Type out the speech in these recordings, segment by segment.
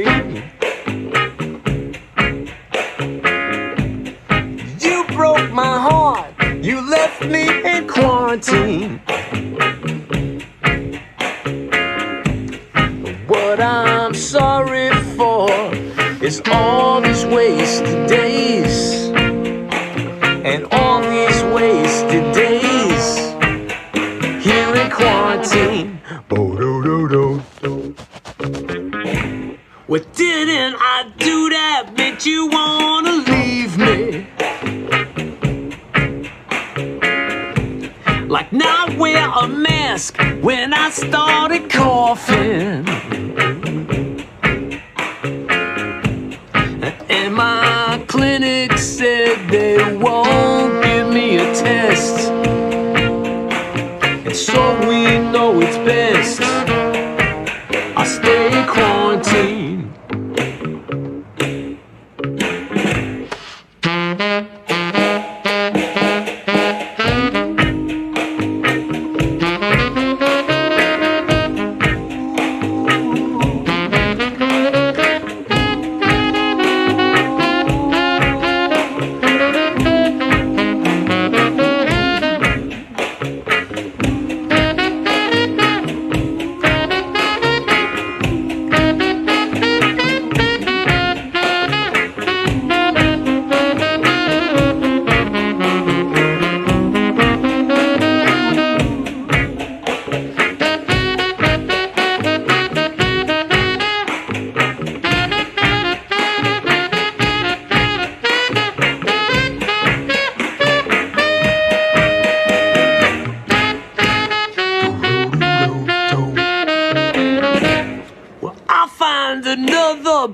free. You broke my heart, you left me in quarantine. What I'm sorry for is all these wasted days, and all these wasted days here in quarantine. What didn't I do that made you wanna leave me? Like not wear a mask when I started coughing. And my clinic said they won't give me a test. And so we know it's best I stay in quarantine.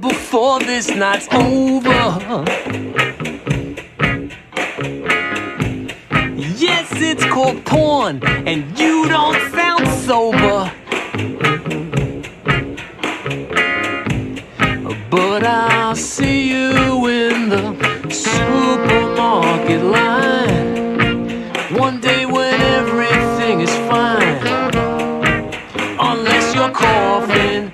Before this night's over. Yes, it's called porn, and you don't sound sober. But I'll see you in the supermarket line one day when everything is fine, unless you're coughing.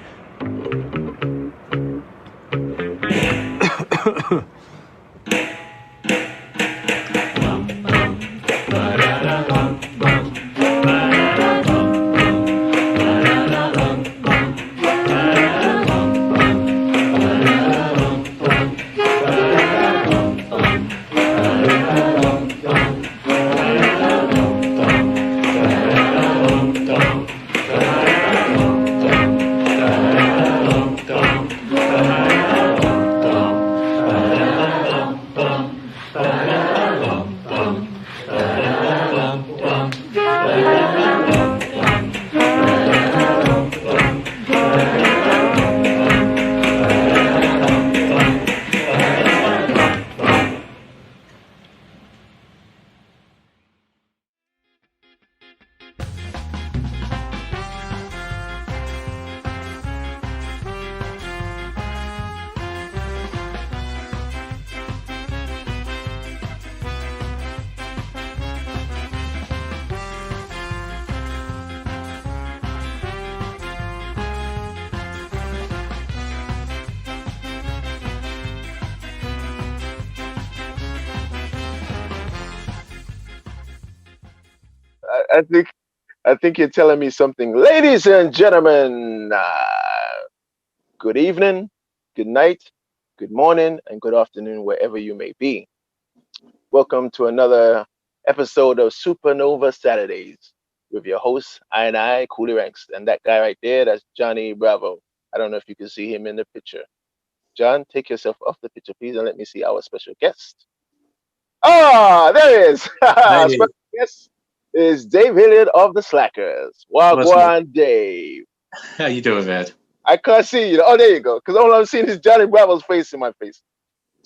I think you're telling me something. Ladies and gentlemen, good evening, good night, good morning, and good afternoon, wherever you may be. Welcome to another episode of Supernova Saturdays with your host, I, Coolie Ranx. And that guy right there, that's Johnny Bravo. I don't know if you can see him in the picture. John, take yourself off the picture, please, and let me see our special guest. Ah, there he is. Special guest is Dave Hillyard of the Slackers. Wagwan Dave. How you doing, man? I can't see you. Oh, there you go. Because all I'm seeing is Johnny Bravo's face in my face.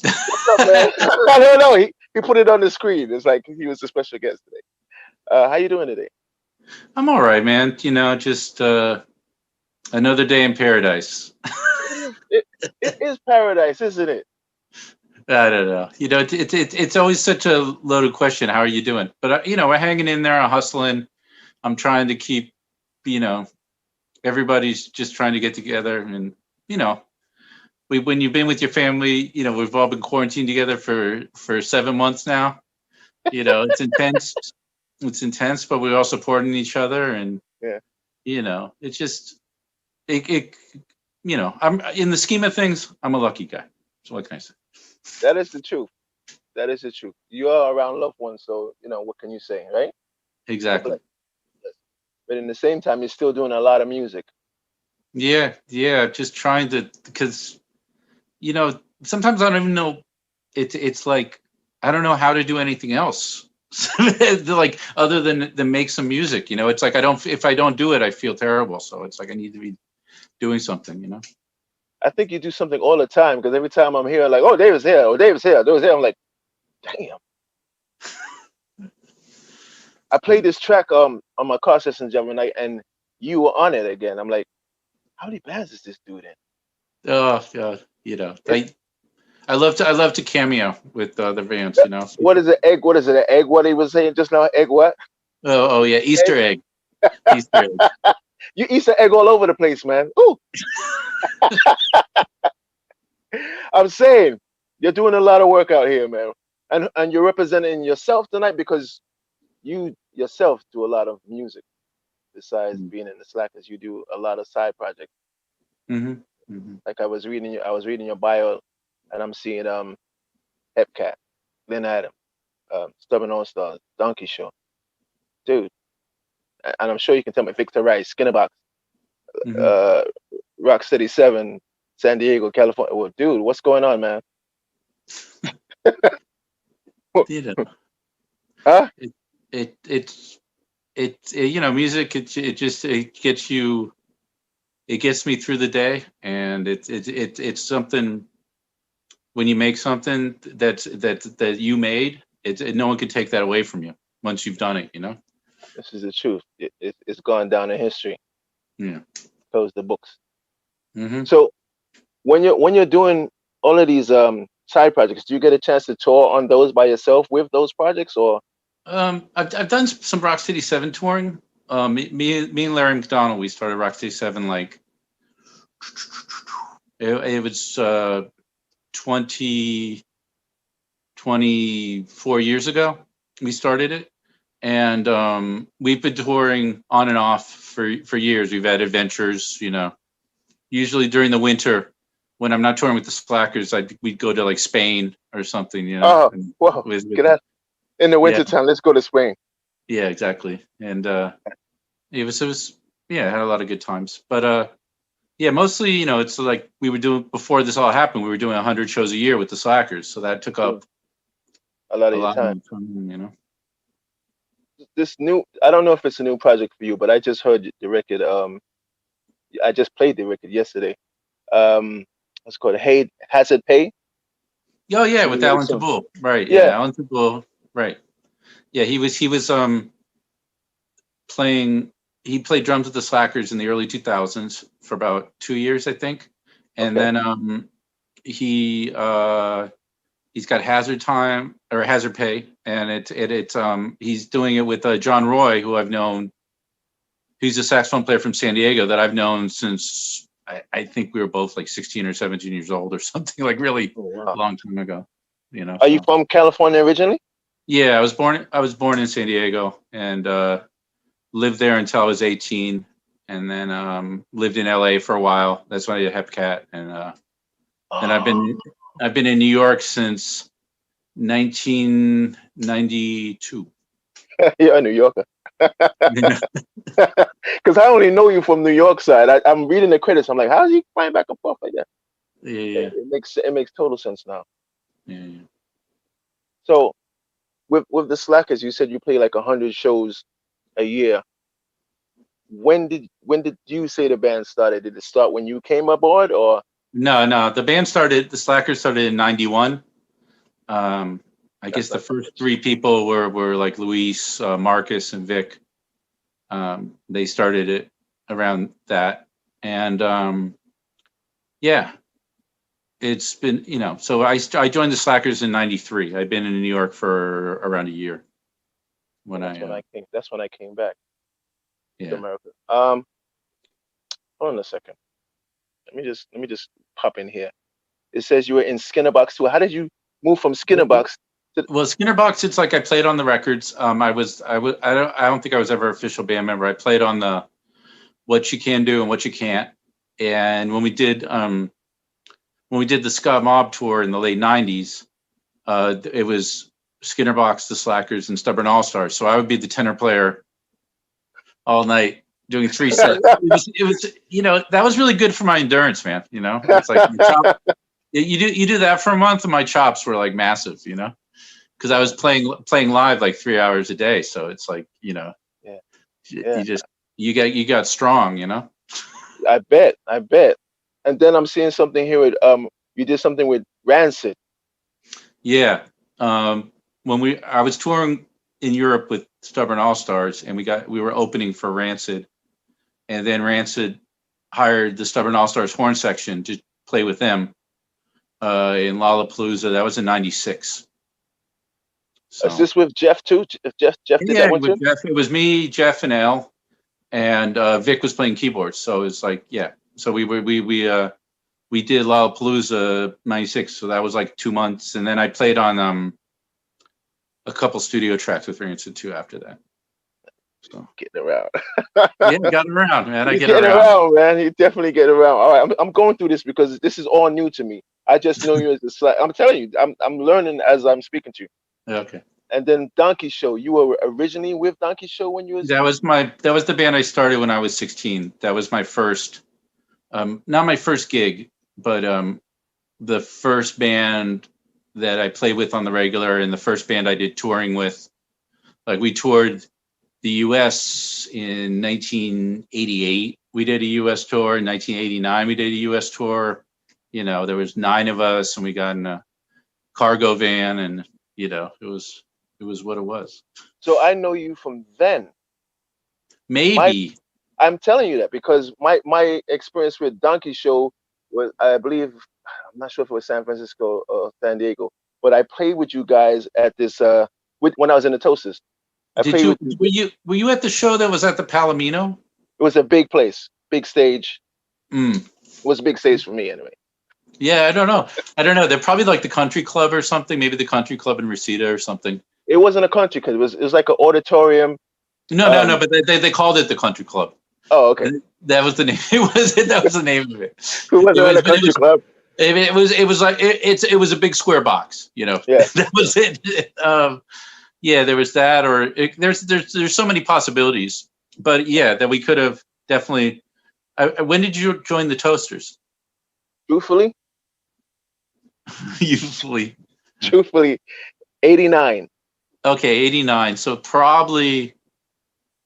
What's up, man? I don't know. He put it on the screen. It's like he was a special guest today. How you doing today? I'm all right, man. You know, just another day in paradise. It is paradise, isn't it? I don't know. You know, it's always such a loaded question. How are you doing? But you know, we're hanging in there, hustling. I'm trying to keep, you know, everybody's just trying to get together, and you know, when you've been with your family, you know, we've all been quarantined together for 7 months now. You know, it's intense. It's intense, but we're all supporting each other, and Yeah. you know, it's just it you know, I'm in the scheme of things, I'm a lucky guy. So what can I say? That is the truth. That is the truth. You are around loved ones, so you know what can you say, right? You're Exactly. blessed. But in the same time, you're still doing a lot of music. Yeah, just trying to, because you know, sometimes I don't even know. It's like I don't know how to do anything else, like other than make some music. You know, it's like I don't, if I don't do it, I feel terrible. So it's like I need to be doing something. You know. I think you do something all the time because every time I'm here, like, oh, David's here, oh, David's here, David's here. I'm like, damn. I played this track on my car session the other night, and you were on it again. I'm like, how many bands is this dude in? Oh God, you know, It, I love to cameo with the bands. You know. what is it? Egg? What is it? An egg? What he was saying just now? Egg? What? Oh yeah, Easter Egg? egg, Easter egg. You Easter egg all over the place, man. Ooh, I'm saying you're doing a lot of work out here, man, and you're representing yourself tonight because you yourself do a lot of music besides being in the Slackers. You do a lot of side projects. Mm-hmm. Mm-hmm. Like I was reading your bio, and I'm seeing Hepcat, Lynn Adam, Stubborn All Stars, Donkey Show, dude, and I'm sure you can tell me Victor Rice, Skinnerbox, Mm-hmm. uh, Rocksteady 7, San Diego, California. Well, dude, what's going on, man? You know, Huh? it it it's you know, music. It just it gets you. It gets me through the day, and it's something. When you make something that you made, no one can take that away from you once you've done it. You know. This is the truth. It's gone down in history. Yeah. Close the books. Mm-hmm. So when you're doing all of these side projects, do you get a chance to tour on those by yourself with those projects, or I've done some Rock City 7 touring. Me and Larry McDonald, we started Rock City 7 like it was 20 24 years ago. We started it, and we've been touring on and off for years. We've had adventures, you know. Usually during the winter, when I'm not touring with the Slackers, we'd go to like Spain or something, you know. oh, And well, with get out in the yeah, wintertime? Let's go to Spain. yeah, exactly. And it was yeah, I had a lot of good times. But yeah, mostly, you know, it's like we were doing before this all happened. We were doing 100 shows a year with the Slackers, so that took Mm, up a lot a of your lot of time. my time, you know. This new, I don't know if it's a new project for you, but I just heard the record. I just played the record yesterday. What's it called? Hey, Hazard Pay. Oh yeah, It's a with new Alan song. Tabul, right? Yeah, Yeah. Alan Tabul, right? Yeah, he was playing. He played drums with the Slackers in the early 2000s for about 2 years, I think, and Okay. then he he's got Hazard Time or Hazard Pay, and it's he's doing it with John Roy, who I've known. He's a saxophone player from San Diego that I've known since I think we were both like 16 or 17 years old or something, like really Oh, wow. long time ago. You know, Are you so from California originally? yeah, I was born in San Diego and lived there until I was 18, and then lived in LA for a while. That's when I did Hepcat, and Oh, I've been in New York since 1992. you're a New Yorker. Yeah. Because I only know you from New York side. I'm reading the credits. I'm like, how's he flying back and forth like that? Yeah, It makes total sense now. yeah. So with the Slackers, you said you play like 100 shows a year. When did you say the band started? Did it start when you came aboard, or No. The Slackers started in '91. Um, I that's guess the not that first much? three people were like Luis, Marcus, and Vic. They started it around that, and yeah, it's been, you know. So I joined the Slackers in '93. I've been in New York for around a year when And that's I when I came. That's when I came back to yeah. America. Hold on a second. Let me just pop in here. It says you were in Skinnerbox too. How did you move from Skinnerbox to? Well, Skinnerbox, it's like I played on the records. I don't think I was ever official band member. I played on the What You Can Do and What You Can't. And when we did the Ska Mob tour in the late '90s, it was Skinnerbox, the Slackers, and Stubborn All Stars. So I would be the tenor player all night doing 3 sets. It was that was really good for my endurance, man. It's like you do that for a month, and my chops were like massive, because I was playing live like 3 hours a day. So it's like Yeah. you got strong, I bet. And then I'm seeing something here with you did something with Rancid. Yeah. I was touring in Europe with Stubborn All Stars, and we were opening for Rancid, and then Rancid hired the Stubborn All Stars horn section to play with them in Lollapalooza. That was in '96. So, Is this with Jeff too? Jeff did that one too? Jeff, it was me, Jeff, and Al, and Vic was playing keyboards. So it's like, yeah. So we did Lollapalooza '96. So that was like 2 months, and then I played on a couple studio tracks with Rancid too after that. So Getting around. yeah, got around, man. I get getting around, man. You definitely get around. All right, I'm going through this because this is all new to me. I just know you as a Slack. I'm telling you, I'm learning as I'm speaking to you. Okay. And then Donkey Show. You were originally with Donkey Show when you was. That was the band I started when I was 16. That was my first, not my first gig, but the first band that I played with on the regular, and the first band I did touring with. Like, we toured the U.S. in 1988. We did a U.S. tour. In 1989, we did a U.S. tour. There was 9 of us, and we got in a cargo van, and it was what it was. So I know you from then. Maybe. I'm telling you that because my experience with Donkey Show was, I believe, I'm not sure if it was San Francisco or San Diego, but I played with you guys at this when I was in the Toasters. Were you at the show that was at the Palomino? It was a big place, big stage. Mm. It was a big stage for me anyway. Yeah, I don't know. They're probably like the Country Club or something. Maybe the Country Club in Reseda or something. It wasn't a country club. It was like an auditorium. No. But they called it the Country Club. Oh, okay. That was the name. That was the name of it. Who was at a country club? It was like it was a big square box. Yeah. That was it. Yeah, there was that, or there's so many possibilities. But yeah, that we could have definitely. When did you join the Toasters? Truthfully. Truthfully, 89. Okay, 89. So probably,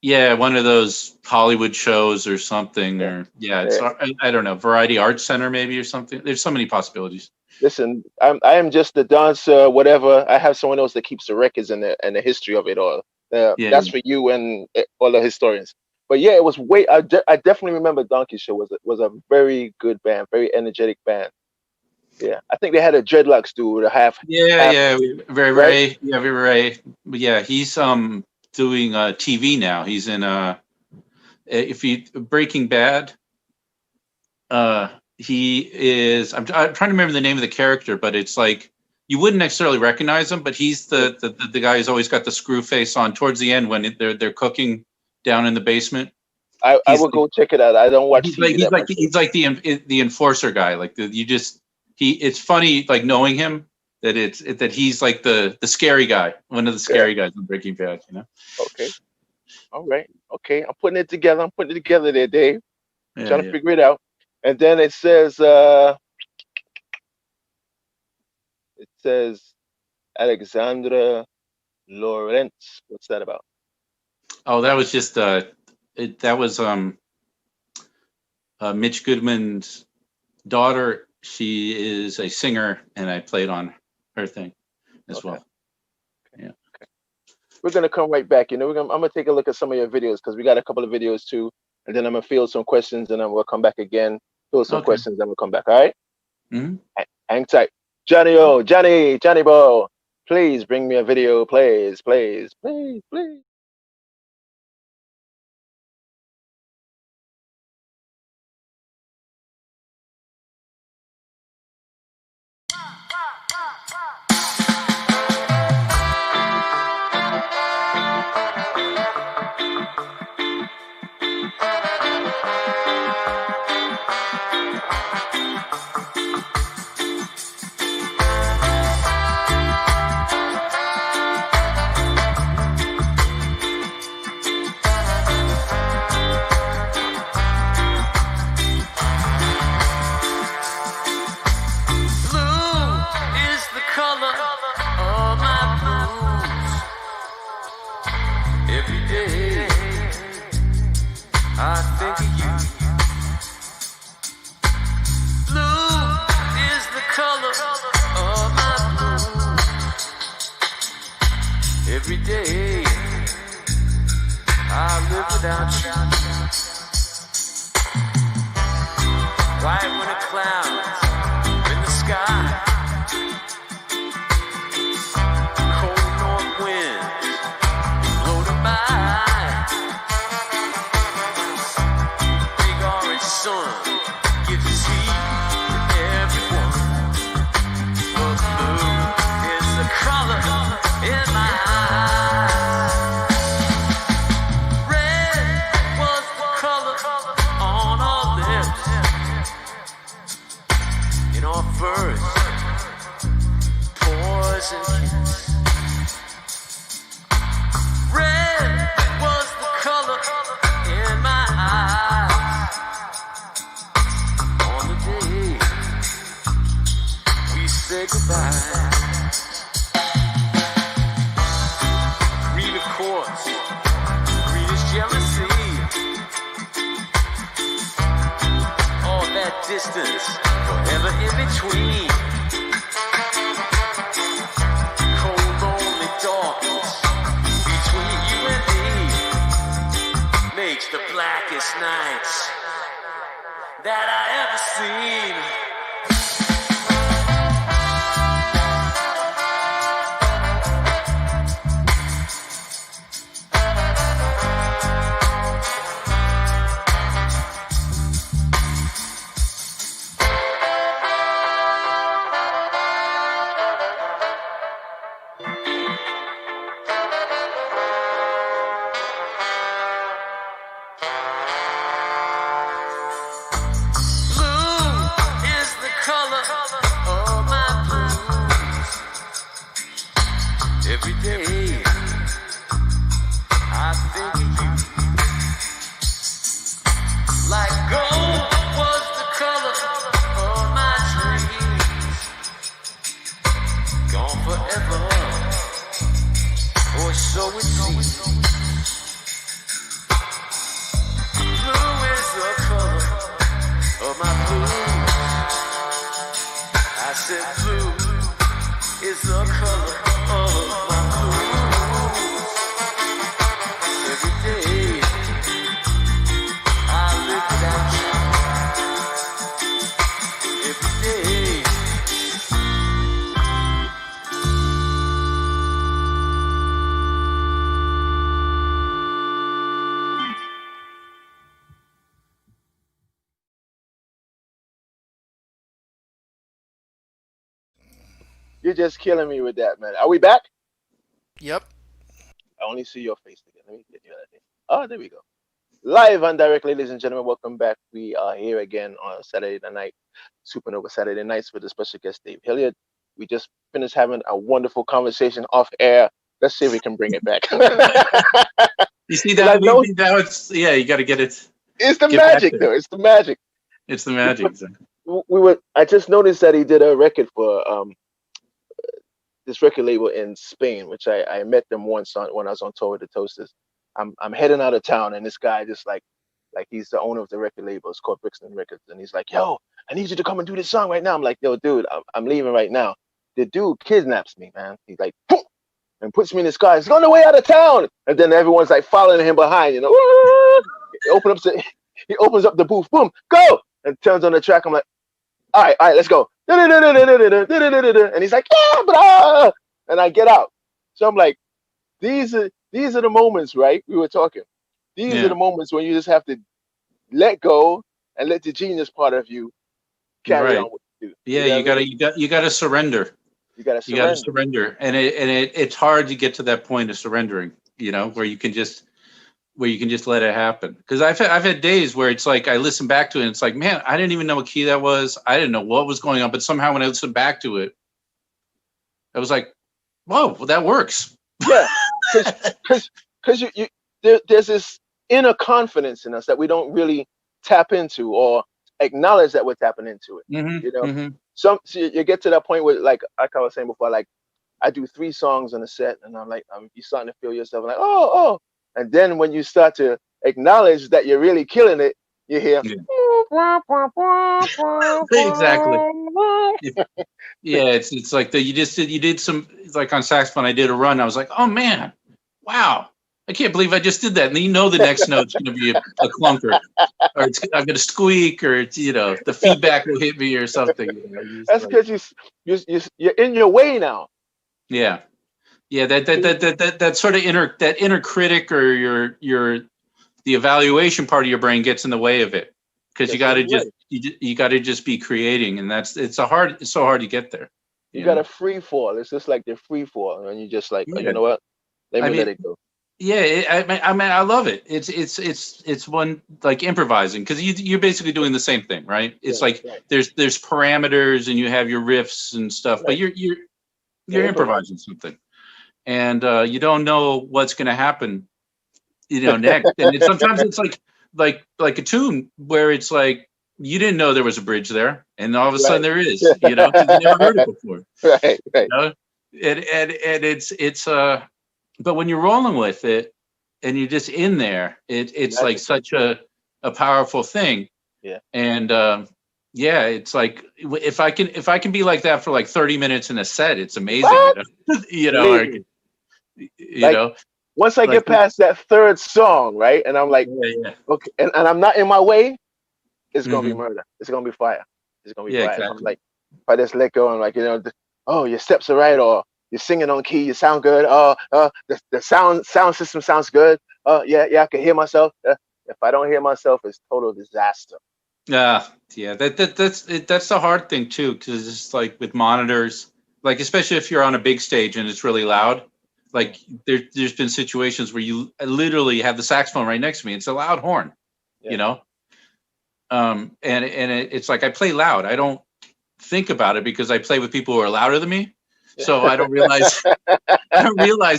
yeah, one of those Hollywood shows or something, or it's I don't know, Variety Arts Center maybe or something. There's so many possibilities. Listen, I am just the dancer, whatever. I have someone else that keeps the records and the history of it all. That's for you and all the historians. But yeah, it was I definitely remember Donkey Show was a very good band, very energetic band. Yeah, I think they had a Dreadlocks dude, very. Yeah, he's doing TV now. He's in if you Breaking Bad. He is. I'm trying to remember the name of the character, but it's like you wouldn't necessarily recognize him. But he's the guy who's always got the screw face on towards the end when they're cooking down in the basement. I will go check it out. I don't watch TV. He's like the enforcer guy. Like it's funny, like, knowing him, that that he's like the scary guy, one of the scary guys in Breaking Bad. Okay. All right. Okay. I'm putting it together there, Dave. Trying to figure it out. And then it says Alexandra Lawrence. What's that about? Oh, that was just that was Mitch Goodman's daughter. She is a singer, and I played on her thing as well. Okay. Yeah. Okay. We're gonna come right back. I'm gonna take a look at some of your videos because we got a couple of videos too, and then I'm gonna field some questions, and then we'll come back again, field some questions, then we'll come back. All right. Mm-hmm. Hang tight, Johnny Bo. Please bring me a video, please. color of my blues. Every day I think of you. Blue is the color of my blues. Every day I live without you. Right when a cloud's in the sky, cold north winds blow them by. Big orange sun gives its heat to everyone. But blue is the color in my eyes. Red was the color on our lips. In our first poison kiss. Red was the color in my eyes. On the day we say goodbye. Green, of course, green is jealousy. All that distance forever in between. Cold, lonely darkness between you and me makes the blackest nights that I ever seen. Every day I think of you. Like gold was the color of my dreams. Gone forever, or so it seems. Blue is the color of my blues. I said blue is the color of my blues. Every day I live without you. Every day. You're just killing me with that, man. Are we back? Yep. I only see your face again. Let me get you that thing. Oh, there we go. Live and direct, ladies and gentlemen. Welcome back. We are here again on Saturday night, Supernova Saturday nights with the special guest Dave Hillyard. We just finished having a wonderful conversation off air. Let's see if we can bring it back. You see that? Now it's, yeah, you got to get it. It's the magic, though. It's the magic. It's the magic. I just noticed that he did a record for this record label in Spain, which I met them once when I was on tour with the Toasters. I'm heading out of town, and this guy just like he's the owner of the record label. It's called Brixton Records, and he's like, "Yo, I need you to come and do this song right now." I'm like, "Yo, dude, I'm leaving right now." The dude kidnaps me, man. He's like, "Poof," and puts me in his car. He's on the way out of town, and then everyone's like following him behind. You know, he opens up the booth, boom, go, and turns on the track. I'm like, all right, let's go. And he's like, yeah, blah, and I get out. So I'm like, these are the moments, right? We were talking. These are the moments when you just have to let go and let the genius part of you carry on what you do. Yeah, you gotta surrender. You gotta surrender, and it's hard to get to that point of surrendering. You know, where you can just let it happen. Because I've had days where it's like I listen back to it and it's like, man, I didn't even know what key that was. I didn't know what was going on, but somehow when I listened back to it, I was like, whoa, well, that works. Yeah, because there's this inner confidence in us that we don't really tap into, or acknowledge that we're tapping into it. You know, so you get to that point where, like I was saying before, like I do 3 songs on a set, and I'm like, you're starting to feel yourself like, oh, and then when you start to acknowledge that you're really killing it, you hear, Yeah. Exactly. Yeah, it's like you did some, like on saxophone. I did a run. I was like, oh man, wow, I can't believe I just did that. And then the next note's going to be a clunker, or I'm going to squeak, or the feedback will hit me or something. That's because you're in your way now. Yeah, yeah. That sort of inner critic, or the evaluation part of your brain gets in the way of it, because you got to just be creating, and it's so hard to get there. You got a free fall. It's just like the free fall, and you just like, oh, you know what? Let it go. Yeah, I love it. It's one, like improvising, because you're basically doing the same thing, right? It's there's parameters, and you have your riffs and stuff, but you're improvising something, and you don't know what's going to happen, next. And sometimes it's like a tune where it's like you didn't know there was a bridge there, and all of a sudden there is, because you never heard it before. Right. And it's but when you're rolling with it and you're just in there, it's like such a powerful thing. Yeah. And it's like if I can be like that for like 30 minutes in a set, it's amazing. Once I get past that 3rd song, right, and I'm like, okay, and I'm not in my way, it's gonna be murder. It's gonna be fire. It's gonna be fire. Exactly. I'm like, if I just let go and like, oh, your steps are right, or you're singing on key, you sound good. The sound system sounds good. Yeah, I can hear myself. If I don't hear myself, it's total disaster. Yeah. That's the hard thing too, because it's like with monitors, like especially if you're on a big stage and it's really loud. Like there's been situations where you literally have the saxophone right next to me. It's a loud horn, and it's like I play loud. I don't think about it because I play with people who are louder than me. So I don't realize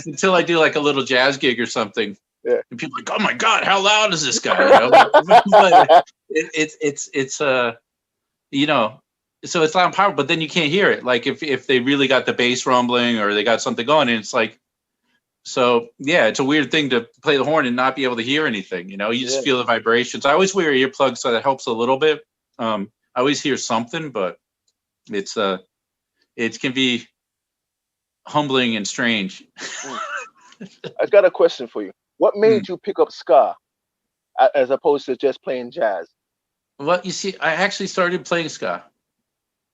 until I do like a little jazz gig or something. Yeah. And people are like, oh my God, how loud is this guy? But it's so it's loud power, but then you can't hear it. Like if they really got the bass rumbling or they got something going, and it's like, so yeah, it's a weird thing to play the horn and not be able to hear anything. You just feel the vibrations. I always wear earplugs, so that helps a little bit. I always hear something, but it can be humbling and strange. I've got a question for you. What made you pick up ska as opposed to just playing jazz? Well, you see, I actually started playing ska.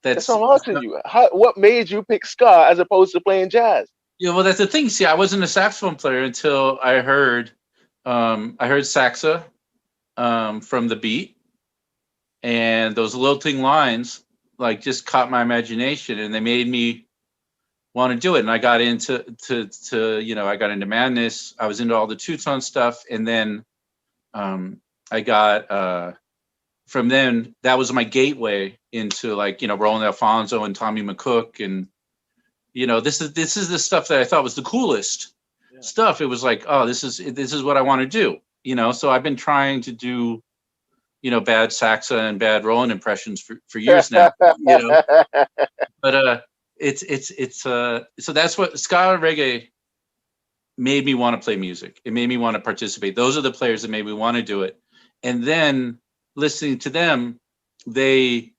That's what I'm asking you. What made you pick ska as opposed to playing jazz? Yeah, well, that's the thing. See, I wasn't a saxophone player until I heard saxa from the beat, and those lilting lines like just caught my imagination, and they made me want to do it. And I got into I got into Madness. I was into all the two-tone stuff, and then I got from then that was my gateway into like Roland Alfonso and Tommy McCook, and this is the stuff that I thought was the coolest stuff. It was like, oh, this is what I want to do. So I've been trying to do bad saxa and bad Roland impressions for years now. But it's so that's what ska and reggae made me want to play music. It made me want to participate. Those are the players that made me want to do it. And then listening to them, they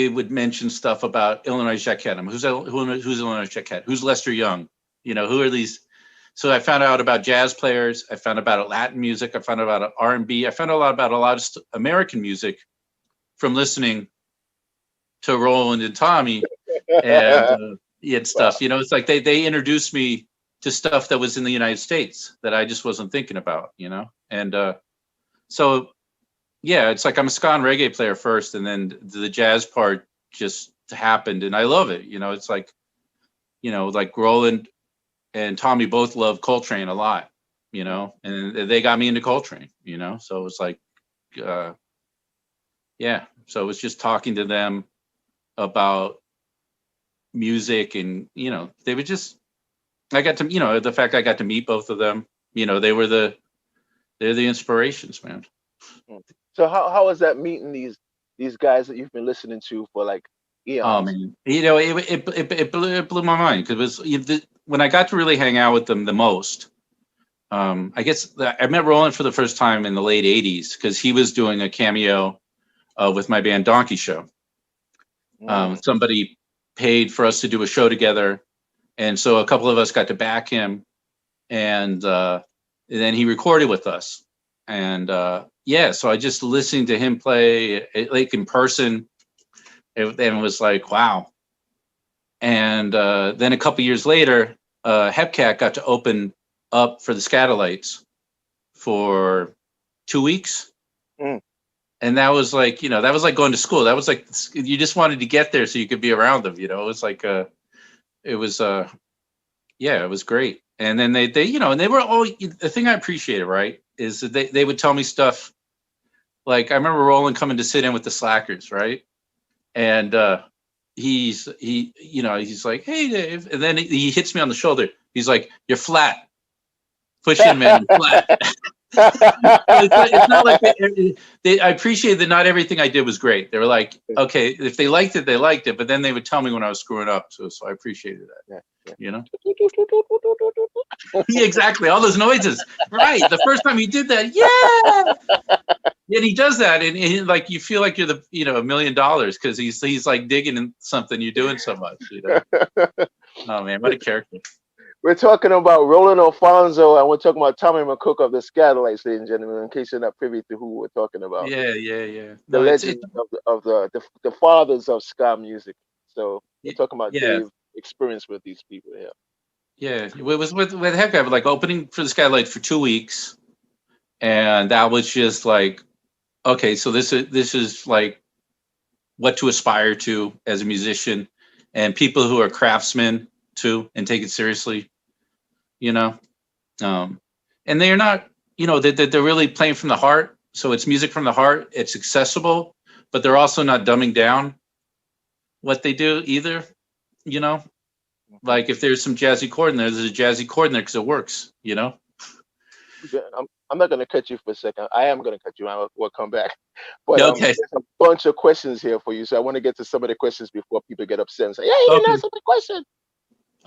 would mention stuff about Illinois Jacquet. Who's Illinois Jacquet? Who's Lester Young? Who are these? So I found out about jazz players. I found out about Latin music. I found out about R&B. I found out about a lot of American music from listening to Roland and Tommy and stuff. It's like they introduced me to stuff that was in the United States that I just wasn't thinking about. And so yeah, it's like I'm a ska and reggae player first, and then the jazz part just happened, and I love it. It's like like Roland and Tommy both love Coltrane a lot, and they got me into Coltrane, so it was like, so it was just talking to them about music, and, they would just, I got to, the fact I got to meet both of them, they're the inspirations, man. So how is that meeting these guys that you've been listening to for like Oh eons? man, it blew my mind because when I got to really hang out with them the most. I guess I met Roland for the first time in the late '80s because he was doing a cameo with my band Donkey Show. Mm. Somebody paid for us to do a show together, and so a couple of us got to back him, and then he recorded with us. And yeah, so I just listened to him play like in person, and it was like wow. And then a couple years later, Hepcat got to open up for the Scatolites for 2 weeks. Mm. And that was like, that was like going to school. That was like, you just wanted to get there so you could be around them. It was like, it was, yeah, it was great. And then they, and they were all, the thing I appreciated, right, is that they would tell me stuff. Like I remember Roland coming to sit in with the Slackers, right? And he's like, hey, Dave. And then he hits me on the shoulder. He's like, you're flat. Push in, man, you're flat. It's not like I appreciate that not everything I did was great. They were like, okay, if they liked it, they liked it. But then they would tell me when I was screwing up. So I appreciated that. Yeah. Yeah, exactly. All those noises. Right. The first time he did that, yeah. And he does that, and like you feel like you're the $1 million because he's like digging in something you're doing so much. Oh man, what a character. We're talking about Roland Alfonso, and we're talking about Tommy McCook of the Scatolites, ladies and gentlemen, in case you're not privy to who we're talking about. Yeah. The No, legends of the fathers of ska music. So we're talking about Dave's experience with these people here. Yeah, it was with Hepcat, like opening for the Skylights for 2 weeks, and that was just like, okay, so this is like what to aspire to as a musician, and people who are craftsmen too and take it seriously, and they're not, they're really playing from the heart. So it's music from the heart. It's accessible, but they're also not dumbing down what they do either, Like if there's some jazzy chord in there, there's a jazzy chord in there because it works, I'm not going to cut you for a second. I am going to cut you. We'll come back. But okay. There's a bunch of questions here for you. So I want to get to some of the questions before people get upset and say, yeah, you didn't answer the question.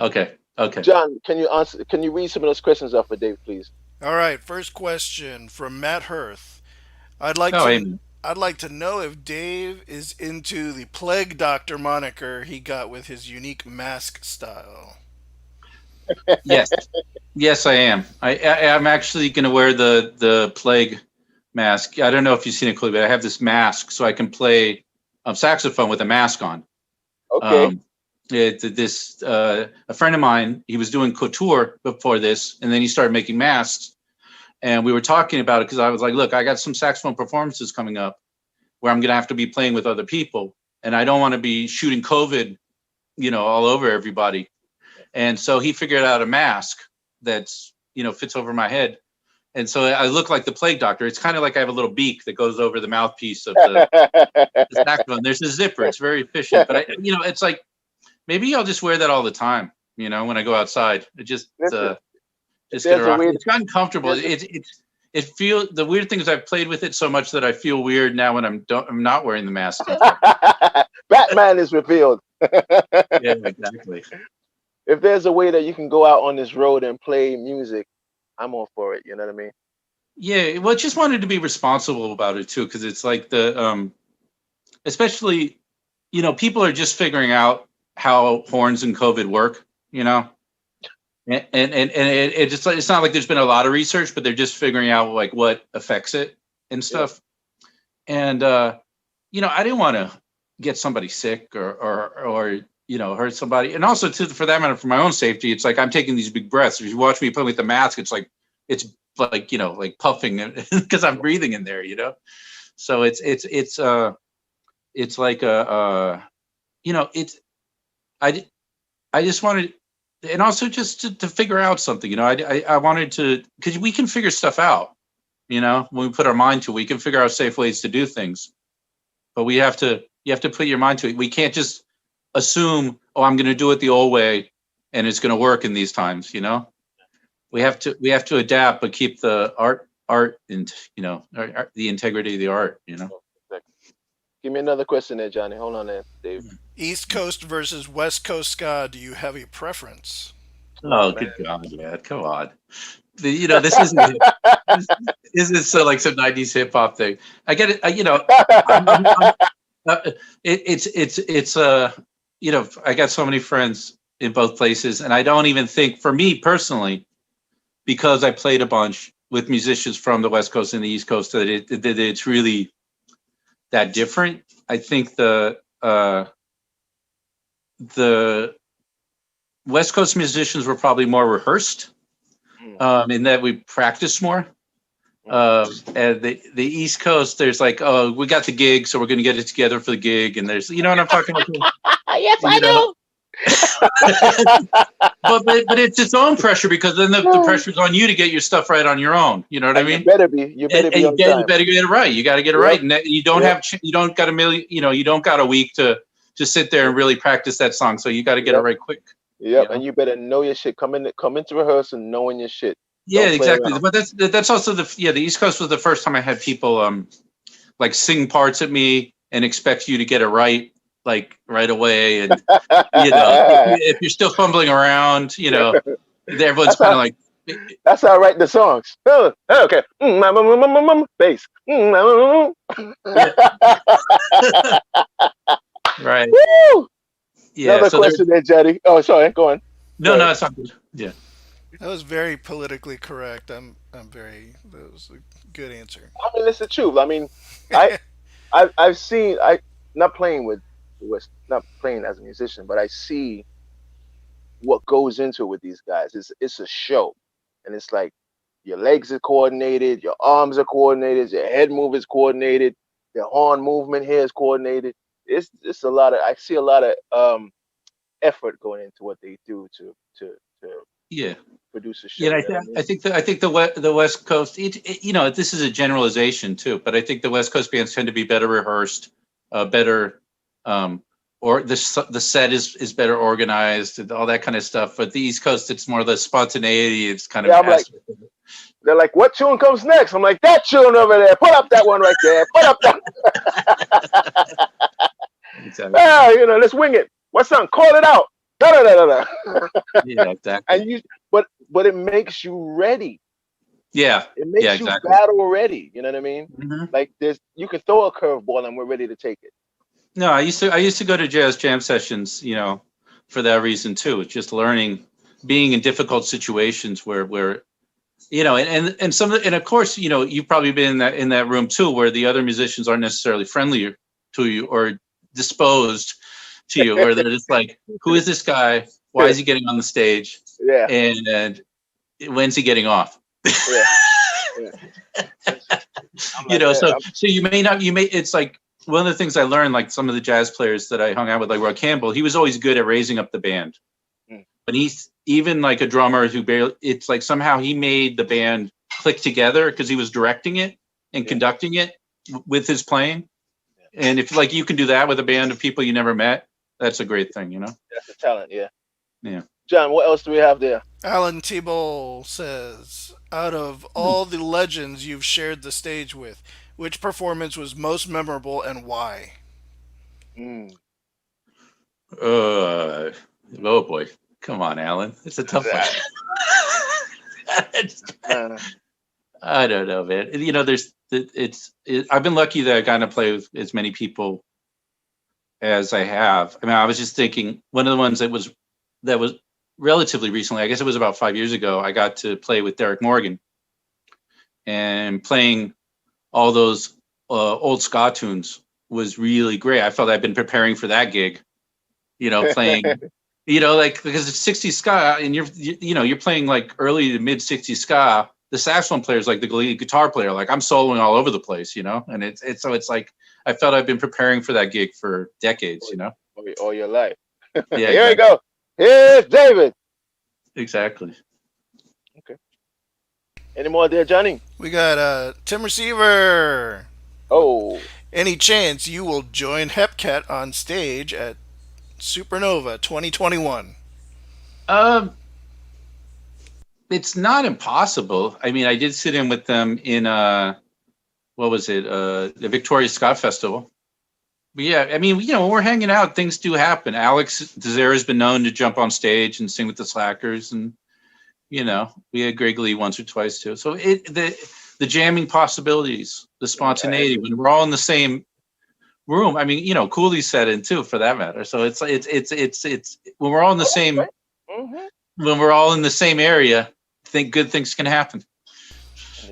Okay. John, can you read some of those questions off for Dave, please? All right. First question from Matt Hirth. I'd like to know if Dave is into the Plague Doctor moniker he got with his unique mask style. Yes, I am. I'm actually going to wear the plague mask. I don't know if you've seen it, Coolie, but I have this mask so I can play saxophone with a mask on. Okay. A friend of mine, he was doing couture before this, and then he started making masks. And we were talking about it because I was like, look, I got some saxophone performances coming up where I'm going to have to be playing with other people. And I don't want to be shooting COVID, all over everybody. And so he figured out a mask that's, fits over my head. And so I look like the Plague Doctor. It's kind of like I have a little beak that goes over the mouthpiece of the saxophone. There's a zipper. It's very efficient. But, it's like, maybe I'll just wear that all the time, when I go outside. It just it's gotten comfortable. It feels, the weird thing is I've played with it so much that I feel weird now when I'm not wearing the mask. Batman is revealed. Yeah, exactly. If there's a way that you can go out on this road and play music, I'm all for it. You know what I mean? Yeah. Well, just wanted to be responsible about it too, because it's like especially, people are just figuring out how horns and COVID work, and it's not like there's been a lot of research, but they're just figuring out like what affects it and stuff. Yeah. And I didn't want to get somebody sick or hurt somebody. And also for that matter, for my own safety, it's like I'm taking these big breaths. If you watch me play with the mask, it's like like puffing because I'm breathing in there, So it's like I just wanted, and also just to figure out something, I wanted to, because we can figure stuff out, when we put our mind to it, we can figure out safe ways to do things, but you have to put your mind to it. We can't just assume, I'm going to do it the old way and it's going to work in these times, We have to adapt, but keep the art art and the integrity of the art. Exactly. Give me another question there, Johnny. Hold on there, Dave. East Coast versus West Coast ska. Do you have a preference? Oh, good God, yeah, come on. This isn't this is so like some '90s hip hop thing. I get it. It's I got so many friends in both places, and I don't even think, for me personally, because I played a bunch with musicians from the West Coast and the East Coast, that it's really that different. I think the West Coast musicians were probably more rehearsed, in that we practice more. And the East Coast, there's like, oh, we got the gig, so we're going to get it together for the gig, and there's, you know what I'm talking about? Yes, I do. but it's its own pressure, because then the pressure's on you to get your stuff right on your own. You know what I mean? You better be on time. You better get it right. You got to get it right, and you don't got a million. You don't got a week to sit there and really practice that song. So you got to get it right quick. Yep, and you better know your shit. Come into rehearsal knowing your shit. Yeah, exactly. But that's also the East Coast was the first time I had people like sing parts at me and expect you to get it right, like right away. And if you're still fumbling around, everyone's kind of like. That's how I write the songs. Oh, okay. Bass. Right. Woo! Yeah. Another question there, Jetty. Oh, sorry. Go on. No, it's not good. Yeah. That was very politically correct. That was a good answer. I mean, it's the truth. I mean, I've seen, not playing not playing as a musician, but I see what goes into it with these guys. It's a show, and it's like your legs are coordinated, your arms are coordinated, your head move is coordinated, the horn movement here is coordinated. It's a lot of, I see a lot of effort going into what they do to produce a show. Yeah, I think the West Coast. This is a generalization too, but I think the West Coast bands tend to be better rehearsed, better, or the set is better organized, and all that kind of stuff. But the East Coast, it's more the spontaneity. It's kind of. They're like, what tune comes next? I'm like, that tune over there. Put up that one right there. Put up that. Exactly. Let's wing it. What's up? Call it out. Da da da da. Yeah, exactly. And but it makes you ready. Yeah. It makes you battle ready. You know what I mean? Mm-hmm. Like you can throw a curveball and we're ready to take it. No, I used to go to jazz jam sessions, for that reason too. It's just learning, being in difficult situations where and some and of course, you've probably been in that room too, where the other musicians aren't necessarily friendly to you or disposed to you, or they're just like, who is this guy? Why is he getting on the stage? Yeah. And when's he getting off? Yeah. So it's like one of the things I learned, like some of the jazz players that I hung out with, like Roy Campbell, he was always good at raising up the band. But he's even like a drummer who it's like somehow he made the band click together because he was directing it and conducting it with his playing. And if like you can do that with a band of people you never met, that's a great thing, That's a talent, yeah. Yeah. John, what else do we have there? Alan Thibault says, out of all the legends you've shared the stage with, which performance was most memorable and why? Oh boy. Come on, Alan. It's a tough one. I don't know, man. I've been lucky that I've gotten to play with as many people as I have. I mean, I was just thinking one of the ones that was relatively recently, I guess it was about 5 years ago, I got to play with Derek Morgan, and playing all those old ska tunes was really great. I felt I'd been preparing for that gig, playing, because it's 60s ska, and you're playing like early to mid 60s ska. The saxophone player is like the lead guitar player. Like I'm soloing all over the place, and it's like I felt I've been preparing for that gig for decades, all your life. Yeah. Here we go. Here's David. Exactly. Okay. Any more there, Johnny? We got Tim Receiver. Oh. Any chance you will join Hepcat on stage at Supernova 2021? it's not impossible. I mean, I did sit in with them in what was it? The Victoria Scott Festival. But yeah, I mean, when we're hanging out, things do happen. Alex Desire has been known to jump on stage and sing with the Slackers, and we had Greg Lee once or twice too. So the jamming possibilities, the spontaneity, when we're all in the same room. I mean, Coolie set in too, for that matter. So it's when we're all in the same when we're all in the same area, good things can happen.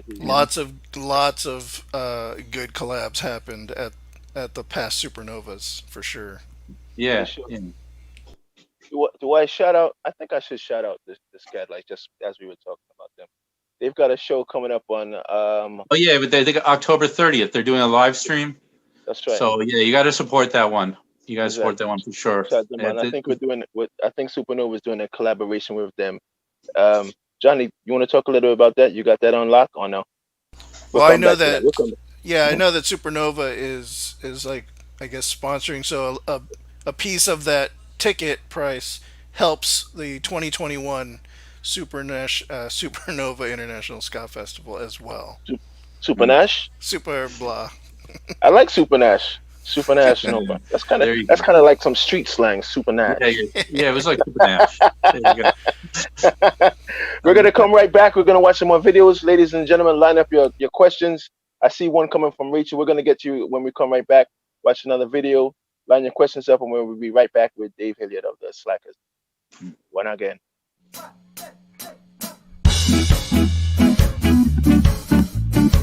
Lots of good collabs happened at the past Supernovas for sure. Yeah. Do I shout out? I think I should shout out this guy, like just as we were talking about them. They've got a show coming up on. But they think October 30th. They're doing a live stream. That's right. So yeah, you got to support that one. You got to support that one for sure. I think I think Supernova is doing a collaboration with them. Johnny, you want to talk a little bit about that? You got that on lock or no? Well, I know that. I know that Supernova is like, I guess, sponsoring. So a piece of that ticket price helps the 2021 Supernova International Ska Festival as well. Super Nash? Super blah. I like Super Nash. Super Nash Nova. That's kind of like some street slang. Super Nash. Yeah, it was like Super Nash. There you go. We're gonna come right back. We're gonna watch some more videos, ladies and gentlemen. Line up your questions. I see one coming from Rachel. We're gonna get to you when we come right back. Watch another video. Line your questions up, and we'll be right back with Dave Hillyard of the Slackers. One again.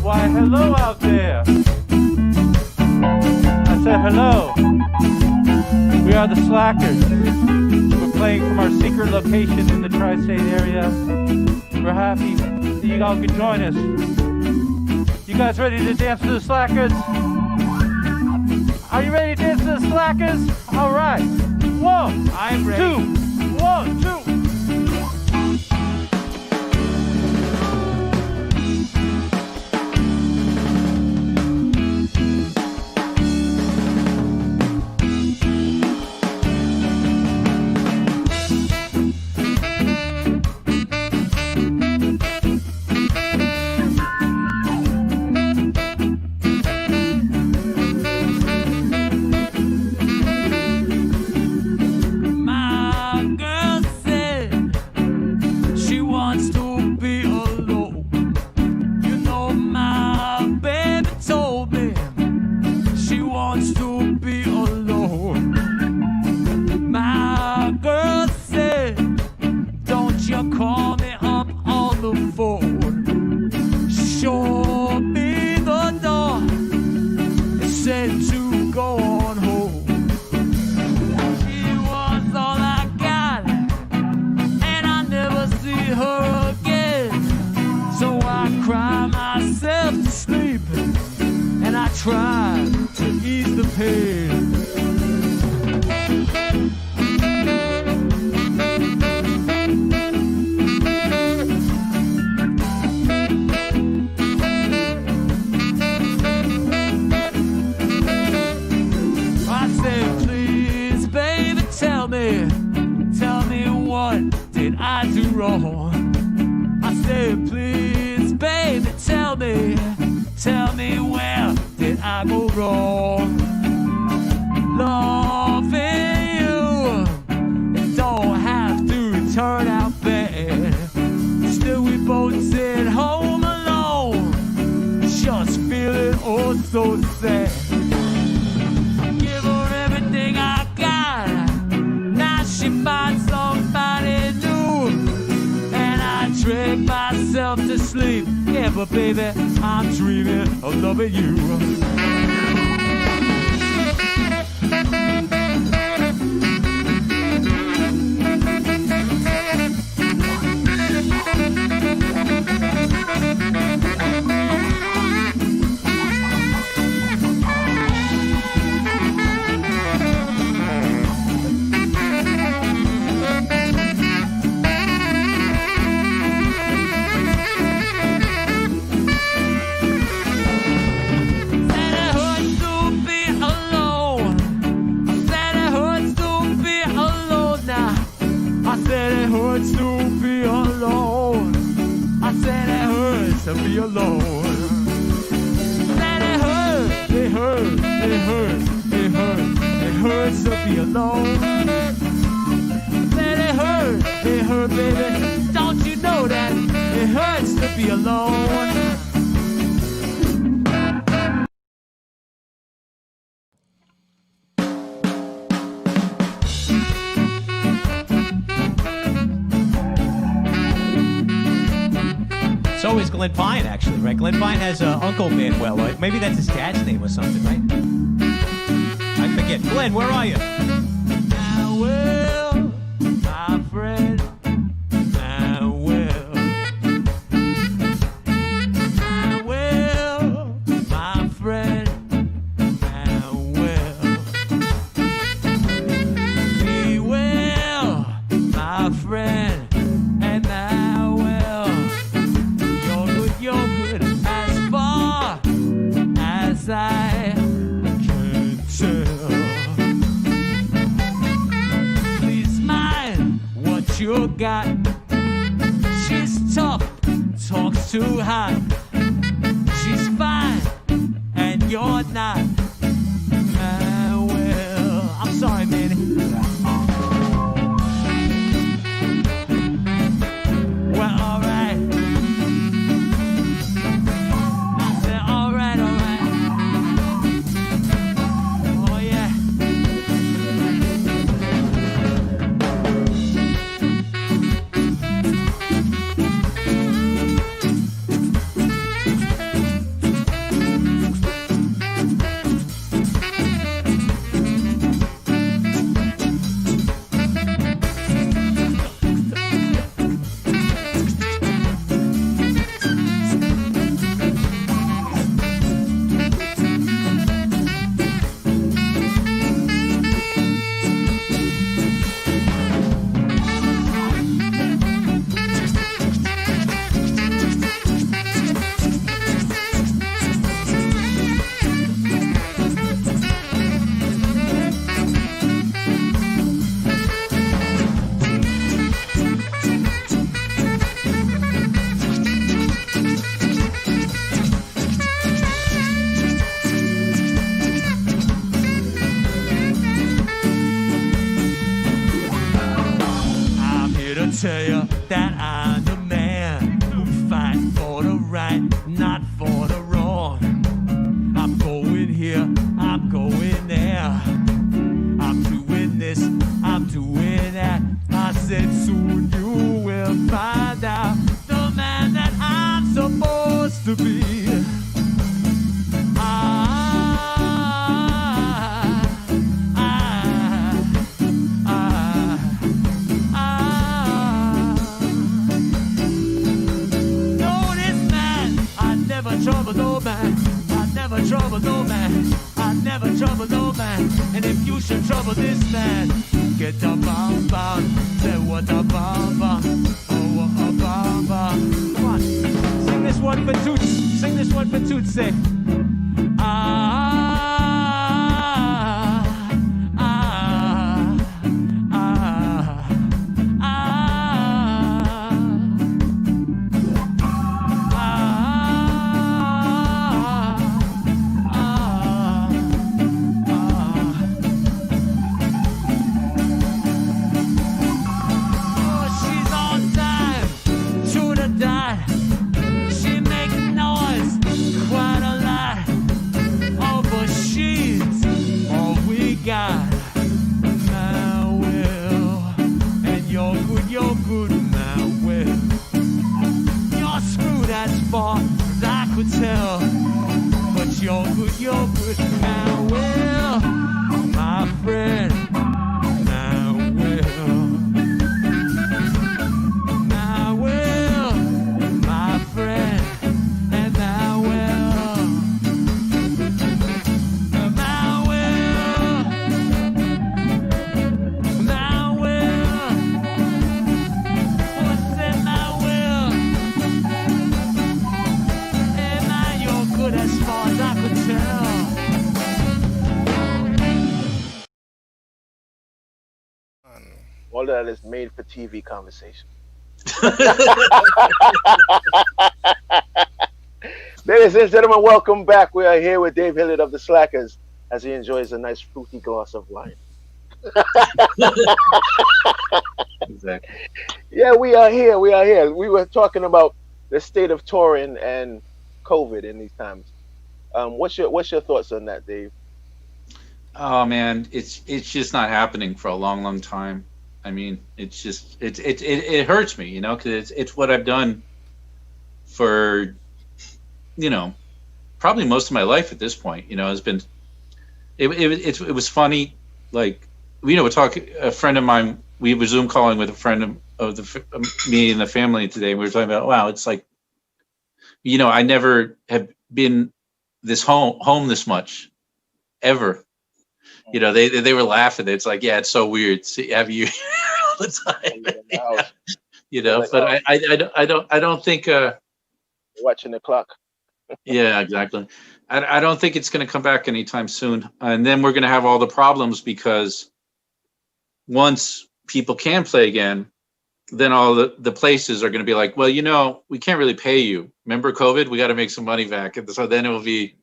Why, hello out there. I said hello. We are the Slackers. We're playing from our secret location in the tri-state area. We're happy that you all could join us. You guys ready to dance to the Slackers? Are you ready to dance to the Slackers? All right. 1, I'm ready. 2, 1, 2. Try to ease the pain. I said, please, baby, tell me what did I do wrong? I said, please, baby, tell me where did I go wrong? Loving you, it don't have to turn out bad. Still we both sit home alone, just feeling oh so sad. Give her everything I got, now she finds somebody new, and I drag myself to sleep. Yeah, but baby, I'm dreaming of loving you. To be alone. hurts to be alone. That it hurts, it hurts, it hurts, it hurts, it hurts to be alone. That it hurts, baby. Don't you know that it hurts to be alone? So is Glenn Pine, actually, right? Glenn Pine has Uncle Manuel. Right? Maybe that's his dad's name or something, right? I forget. Glenn, where are you? I will, my friend. I will. I will, my friend. I will. We will, my friend. And I will. You're good as far as I can tell. Please mind what you got. She's tough, talks too hot. She's fine, and you're not. Well, I'm sorry, man. Well, all right. Tell you that I'm the man who fight for the right, not for the wrong. I'm going here, I'm going there. I'm doing this, I'm doing that. I said soon you will find out the man that I'm supposed to be. Trouble no man, I never trouble no man, I never trouble no man. And if you should trouble this man, get the bomb bomb, say what the bomb bomb, oh what a bomb bomb. Come on, sing this one for Toots, sing this one for Toots, say tell, but you're good now, well, my friend, now, well, my friend, and now, well, now, well, now, well, what's in my will? Good as far as I could tell. All that is made for TV conversation. Ladies and gentlemen, welcome back. We are here with Dave Hillyard of the Slackers as he enjoys a nice fruity glass of wine. Exactly. Yeah, we are here. We are here. We were talking about the state of touring and COVID in these times. What's your thoughts on that, Dave? Oh man, it's just not happening for a long, long time. I mean, it's just it hurts me, because it's what I've done for, probably most of my life at this point. Has been it was funny, like we're talking. A friend of mine, we were Zoom calling with a friend of me and the family today. We were talking about, wow, it's like, I never have been this home this much ever. They were laughing. It's like, yeah, it's so weird. See, have you all the time? But I don't think watching the clock. Yeah, exactly. I don't think it's going to come back anytime soon. And then we're going to have all the problems because once people can play again, then all the places are going to be like, well, we can't really pay you. Remember COVID? We got to make some money back. And so then it will be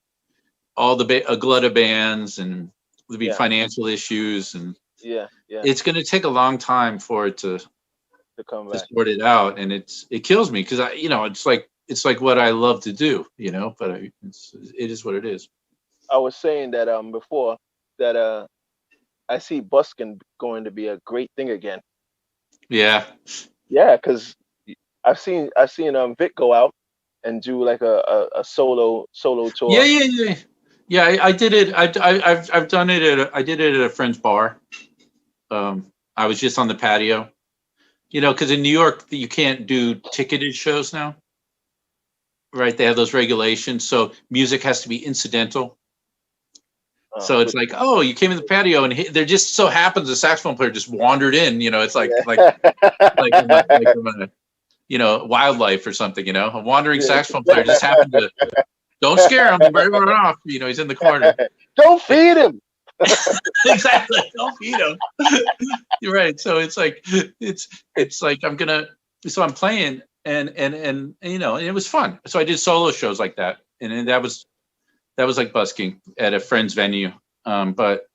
all a glut of bands, and there'll be financial issues, and it's going to take a long time for it to come back, to sort it out. And it kills me because it's like what I love to do, but it is what it is. I was saying that before that I see busking going to be a great thing again. Yeah, because I've seen Vic go out and do like a solo tour. Yeah. I did it. I've done it. I did it at a friend's bar. I was just on the patio, because in New York you can't do ticketed shows now. Right, they have those regulations, so music has to be incidental. So it's like, oh, you came in the patio, and there just so happens a saxophone player just wandered in. It's like wildlife or something. A wandering saxophone player just happened to. Don't scare him. Run off. He's in the corner. Don't feed him. Exactly. Don't feed him. You're right. So it's like I'm gonna. So I'm playing. And it was fun. So I did solo shows like that, and that was like busking at a friend's venue. But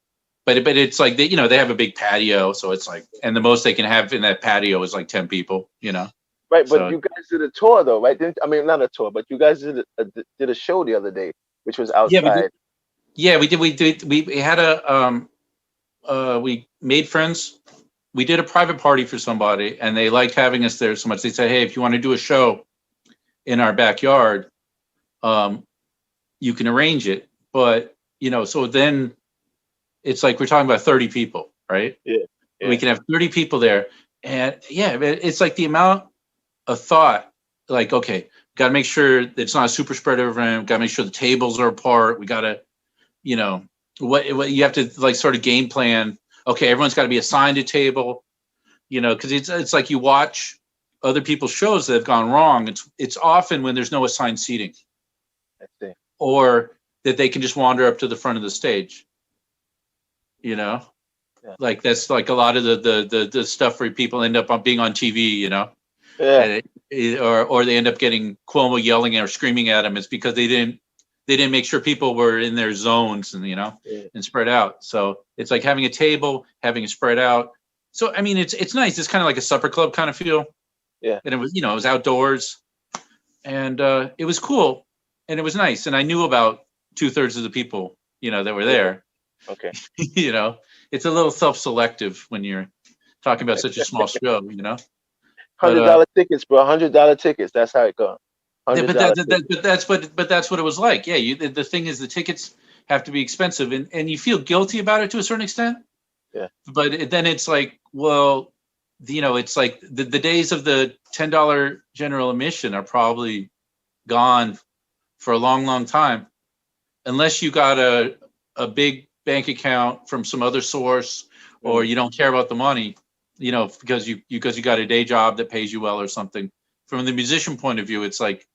it's like they have a big patio, so it's like, and the most they can have in that patio is like 10 people. Right, but you guys did a tour though, right? Not a tour, but you guys did a show the other day, which was outside. Yeah, we did. We had we made friends. We did a private party for somebody, and they liked having us there so much. They said, hey, if you want to do a show in our backyard, you can arrange it. But, so then it's like we're talking about 30 people, right? Yeah. We can have 30 people there. And it's like the amount of thought, like, okay, got to make sure that it's not a super spreader event. Got to make sure the tables are apart. We got to, what you have to like sort of game plan. Okay, everyone's got to be assigned a table, because it's like you watch other people's shows that have gone wrong. It's often when there's no assigned seating, I see. Or that they can just wander up to the front of the stage. Like that's like a lot of the stuff where people end up being on TV, or they end up getting Cuomo yelling or screaming at them. It's because they didn't make sure people were in their zones and, and spread out. So it's like having a table, having it spread out. So, I mean, it's nice. It's kind of like a supper club kind of feel. Yeah. And it was, it was outdoors, and it was cool, and it was nice. And I knew about 2/3 of the people, that were there. Okay. It's a little self-selective when you're talking about such a small show, $100 tickets, bro. $100 tickets. That's how it goes. Yeah, but that's what it was like. Yeah, the thing is, the tickets have to be expensive, and you feel guilty about it to a certain extent. Yeah. But then it's like, well, it's like the days of the $10 general admission are probably gone for a long, long time, unless you got a big bank account from some other source, or you don't care about the money, because you got a day job that pays you well or something. From the musician point of view, it's like,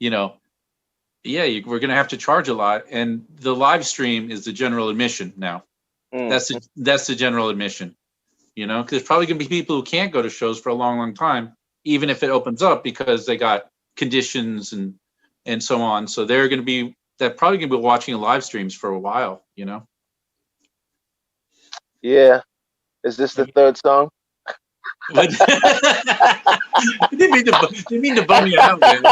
we're going to have to charge a lot. And the live stream is the general admission now. That's the general admission, because there's probably going to be people who can't go to shows for a long, long time, even if it opens up, because they got conditions and and so on. So they're probably going to be watching live streams for a while, you know? Yeah. Is this the third song? What? Didn't mean to bum you out, man.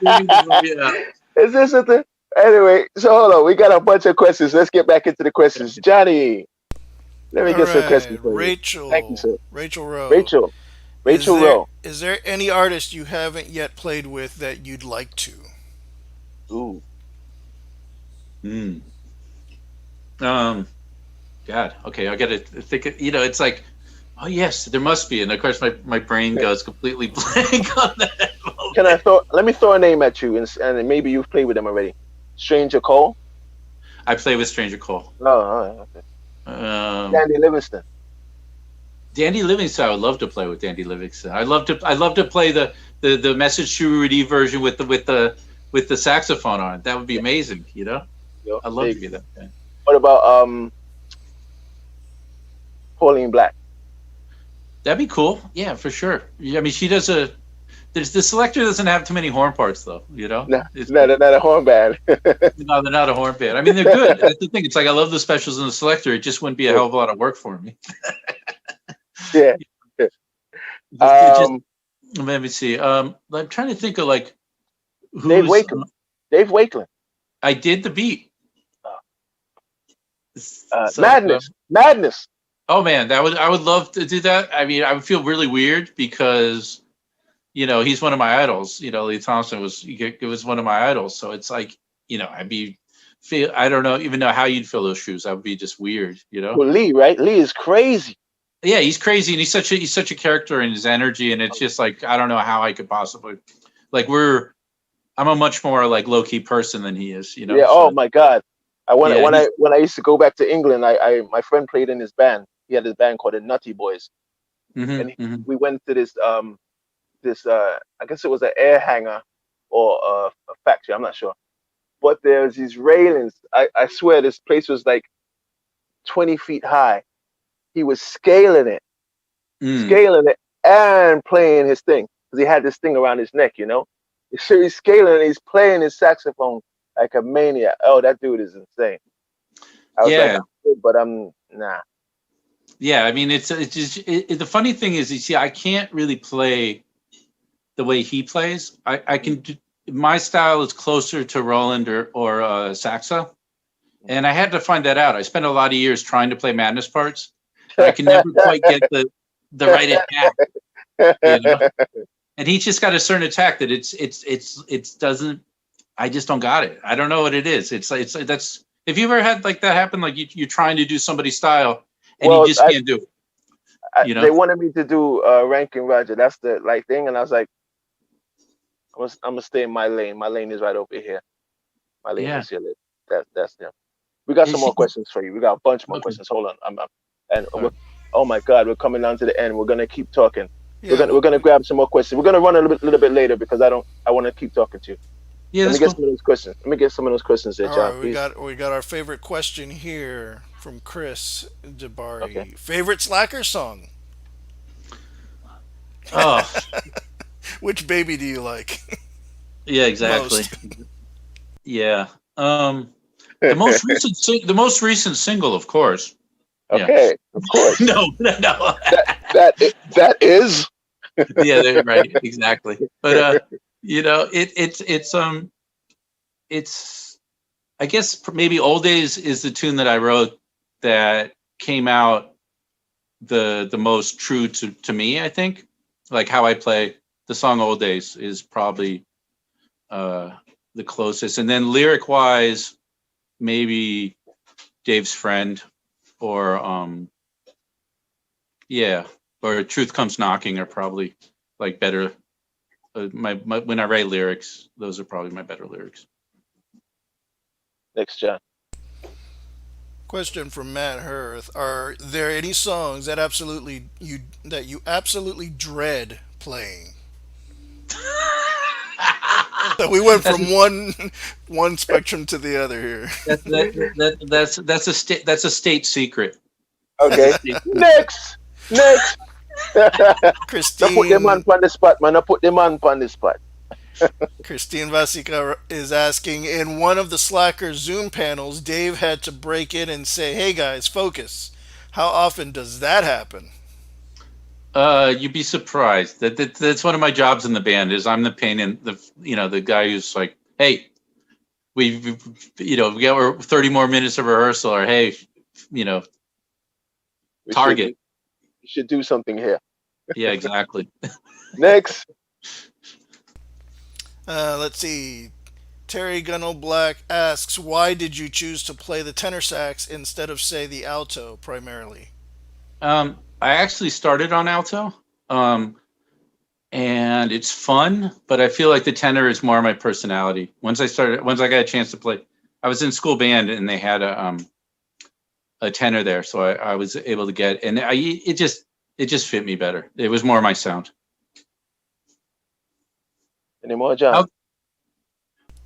Didn't mean to bum you out. Is this the thing? Anyway, so hold on. We got a bunch of questions. Let's get back into the questions. Johnny, let me get some questions for you. Rachel. Thank you, sir. Rachel Rowe. Rachel Rowe. Is there any artist you haven't yet played with that you'd like to? Ooh. God. Okay, I gotta think. It's like, oh yes, there must be, and of course my brain goes completely blank on that. Let me throw a name at you, and maybe you've played with them already. Stranger Cole. I play with Stranger Cole. Oh, all right, okay. Dandy Livingston. Dandy Livingston, I would love to play with Dandy Livingston. I love to play the Message Shurudi version with the saxophone on it. That would be amazing, you know. I'd love to be that guy. What about Pauline Black? That'd be cool. Yeah, for sure. I mean, she does the selector doesn't have too many horn parts, though. You know, no, they're not a horn band. No, they're not a horn band. I mean, they're good. That's the thing. It's like I love the specials in the selector. It just wouldn't be a hell of a lot of work for me. Yeah. Let me see. I'm trying to think of like Dave Wakeland. Dave Wakeland. I did the beat. Madness. Oh man, I would love to do that. I mean, I would feel really weird because, he's one of my idols. Lee Thompson was one of my idols. So it's like, I don't even know how you'd fill those shoes. That would be just weird, Well, Lee, right? Lee is crazy. Yeah, he's crazy, and he's such a character in his energy, and it's just like I don't know how I could possibly, like I'm a much more like low key person than he is, Yeah. So, oh my God. When I used to go back to England, my friend played in his band. He had this band called the Nutty Boys, and we went to this I guess it was an air hangar or a factory. I'm not sure, but there's these railings. I swear this place was like 20 feet high. He was scaling it and playing his thing because he had this thing around his neck, So he's scaling and he's playing his saxophone like a maniac. Oh, that dude is insane. I was like, but I'm nah. Yeah, I mean, it's just the funny thing is, you see, I can't really play the way he plays. I can do, my style is closer to Roland or Saxa, and I had to find that out. I spent a lot of years trying to play Madness parts. I can never quite get the right attack, And he's just got a certain attack that it doesn't. I just don't got it. I don't know what it is. It's that's. Have you ever had like that happen? Like you're trying to do somebody's style and you just can't do it. They wanted me to do Rankin Roger. That's the thing, and I was like, I'm gonna stay in my lane. My lane is right over here. My lane is here. That's them. We got some more questions for you. We got a bunch more questions. Hold on. Oh my God, we're coming down to the end. We're gonna keep talking. Yeah. We're gonna grab some more questions. We're gonna run a little bit later because I want to keep talking to you. Yeah, Let me get some of those questions there, John. Right, we got our favorite question here from Chris Jabari. Okay. Favorite Slacker song? Oh, which baby do you like? Yeah, exactly. Yeah, the most recent single, of course. Okay, yeah. Of course. No. That is. Yeah, right. Exactly. But it's I guess maybe Old Days is the tune that I wrote that came out the most true to me. I think like how I play the song Old Days is probably the closest, and then lyric wise maybe Dave's Friend or or Truth Comes Knocking are probably like better. My when I write lyrics, those are probably my better lyrics. Next, John. Question from Matt Hirth: are there any songs that you absolutely dread playing? So we went from one spectrum to the other here. That's a state secret. Okay. Next. Christine. Don't put them on the spot, man. Don't put them on the spot. Christine Vasica is asking, in one of the Slacker Zoom panels, Dave had to break in and say, "Hey guys, focus." How often does that happen? You'd be surprised. That's one of my jobs in the band. Is I'm the pain in the guy who's like, hey, we got 30 more minutes of rehearsal, or hey, target. We should do something here. Yeah, exactly. Next. Let's see. Terry Gunnell Black asks, why did you choose to play the tenor sax instead of, say, the alto primarily? I actually started on alto, and it's fun, but I feel like the tenor is more my personality. Once I got a chance to play, I was in school band and they had a tenor there, so I was able to get, and it just fit me better. It was more my sound. Any more, John?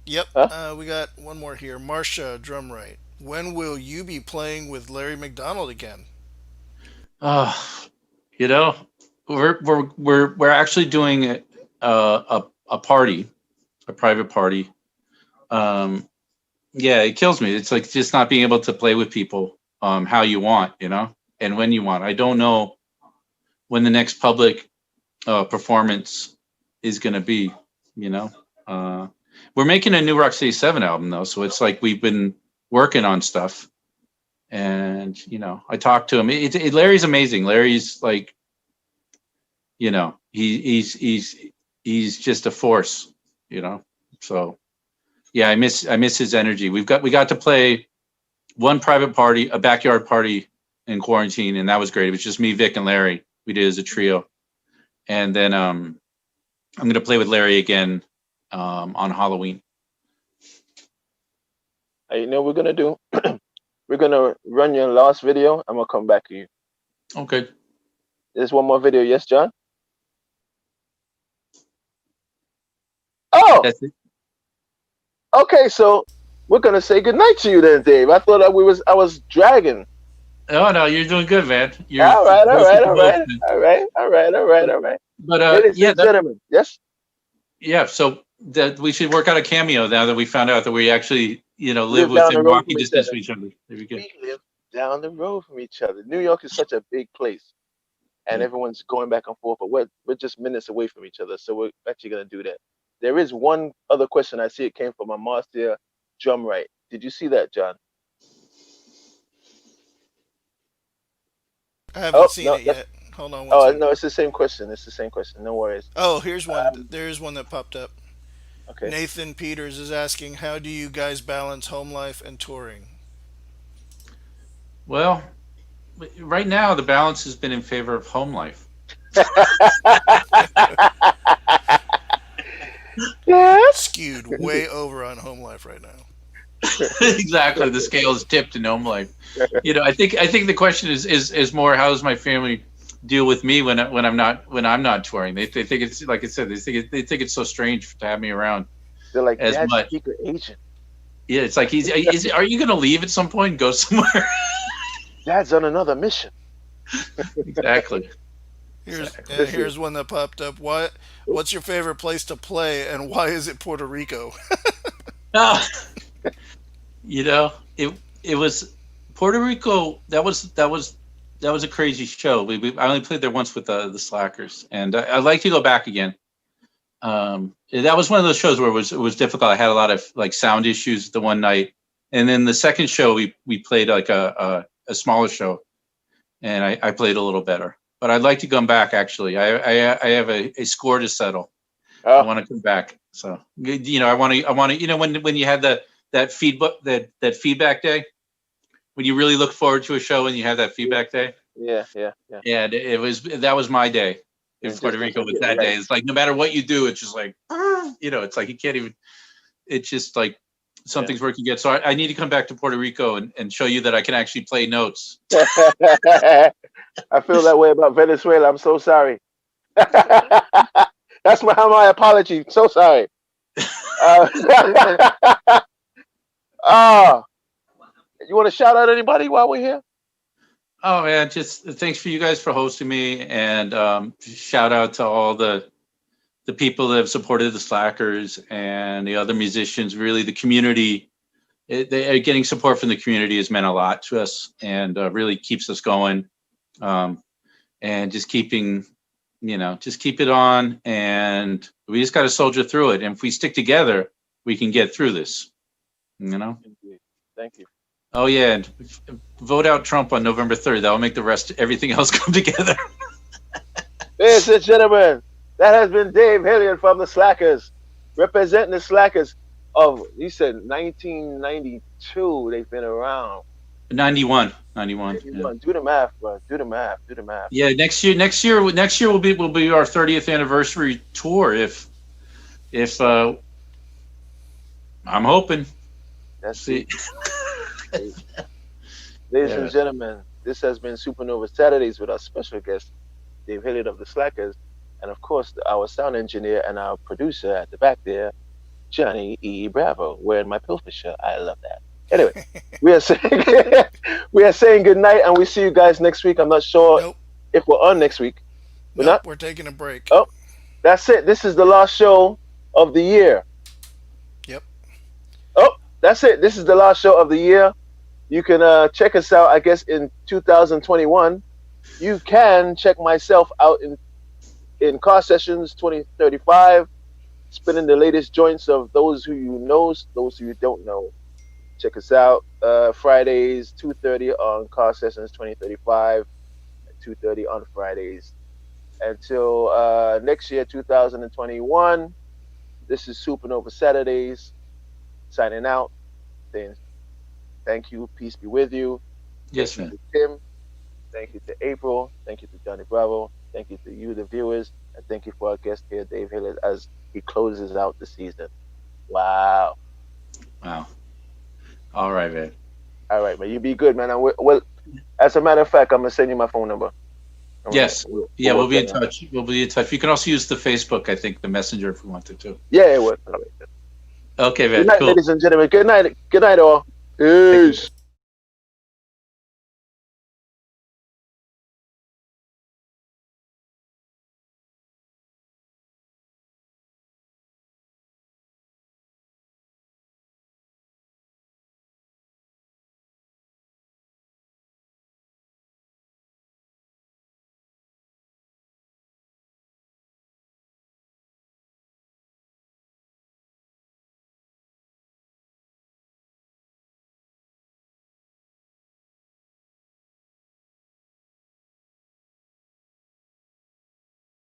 Yep. Huh? We got one more here. Marcia Drumright. When will you be playing with Larry McDonald again? We're actually doing a party, a private party. Yeah, it kills me. It's like just not being able to play with people how you want, and when you want. I don't know when the next public performance is going to be, We're making a new Rocksteady 7 album, though, so it's like we've been working on stuff. And, I talked to him. Larry's amazing. Larry's like, he's just a force, So, yeah, I miss his energy. We got to play one private party, a backyard party in quarantine, and that was great. It was just me, Vic, and Larry. We did it as a trio. And then I'm going to play with Larry again on Halloween. You know what we're going to do? We're going to run your last video. I'm going to come back to you. Okay. There's one more video. Yes, John? Oh! That's it. Okay, so we're going to say goodnight to you then, Dave. I thought I was dragging. Oh, no, you're doing good, man. All right. But, ladies and gentlemen, yes? Yeah, so that we should work out a cameo now that we found out that we actually, live within walking distance from each other. There we go. We live down the road from each other. New York is such a big place, and everyone's going back and forth, but we're just minutes away from each other, so we're actually going to do that. There is one other question I see. It came from a Marcia Drumright. Did you see that, John? I haven't seen it yet. Hold on one second. No, it's the same question. No worries. Oh, here's one. There's one that popped up. Okay. Nathan Peters is asking, how do you guys balance home life and touring? Well, right now the balance has been in favor of home life. Skewed way over on home life right now. Exactly, the scale is tipped in home life. I think the question is more, how does my family deal with me when I'm not touring? They think it's, like I said, they think it's so strange to have me around. They're like, as Dad's much. Secret agent. Yeah, it's like are you going to leave at some point and go somewhere? Dad's on another mission. Exactly. Here's one that popped up. What's your favorite place to play, and why is it Puerto Rico? It was Puerto Rico. That was a crazy show. I only played there once with the Slackers, and I'd like to go back again. That was one of those shows where it was difficult. I had a lot of like sound issues the one night, and then the second show we played like a smaller show, and I played a little better. But I'd like to come back. Actually, I have a score to settle. I want to come back. So I want to. When you had that feedback day, when you really look forward to a show and you have that feedback day. Yeah. Yeah, that was my day in Puerto Rico. Was that day? It's like no matter what you do, it's just like it's like you can't even. It's just like something's working good. So I need to come back to Puerto Rico and show you that I can actually play notes. I feel that way about Venezuela. I'm so sorry. That's my apology. So sorry. You want to shout out anybody while we're here? Oh man, just thanks for you guys for hosting me, and shout out to all the the people that have supported the Slackers and the other musicians, really the community. Getting support from the community has meant a lot to us, and really keeps us going. And just keeping, just keep it on, and we just got to soldier through it. And if we stick together, we can get through this. Indeed. Thank you. Oh yeah, and vote out Trump on November 3rd. That'll make everything else come together. Ladies and gentlemen, that has been Dave Hillyard from the Slackers, representing the Slackers of, you said 1992. They've been around. 91. Yeah. Do the math, bro. Do the math. Yeah, next year will be our 30th anniversary tour. If I'm hoping. That's it. Ladies and gentlemen, this has been Supernova Saturdays with our special guest, Dave Hillyard of the Slackers, and of course our sound engineer and our producer at the back there, Johnny E. Bravo, wearing my pilfer shirt. I love that. Anyway, we are saying good night, and we see you guys next week. I'm not sure if we're on next week. We're taking a break. Oh, that's it. This is the last show of the year. Yep. Oh, that's it. This is the last show of the year. You can check us out, I guess, in 2021. You can check myself out in Car Sessions 2035, spinning the latest joints of those who you know, those who you don't know. Check us out Fridays, 2:30 on Car Sessions 2035, at 2:30 on Fridays. Until next year, 2021, this is Supernova Saturdays, signing out. Saying thank you, peace be with you. Yes, thank man. you to Tim. Thank you to April. Thank you to Johnny Bravo. Thank you to you, the viewers. And thank you for our guest here, Dave Hillyard, as he closes out the season. Wow. All right, man. All right, man. You be good, man. Well, as a matter of fact, I'm going to send you my phone number. Yes. We'll be in touch. We'll be in touch. You can also use the Facebook, I think, the Messenger if we wanted to. Yeah, it would. Okay, man. Good night, cool. ladies and gentlemen. Good night. Good night, all. Peace.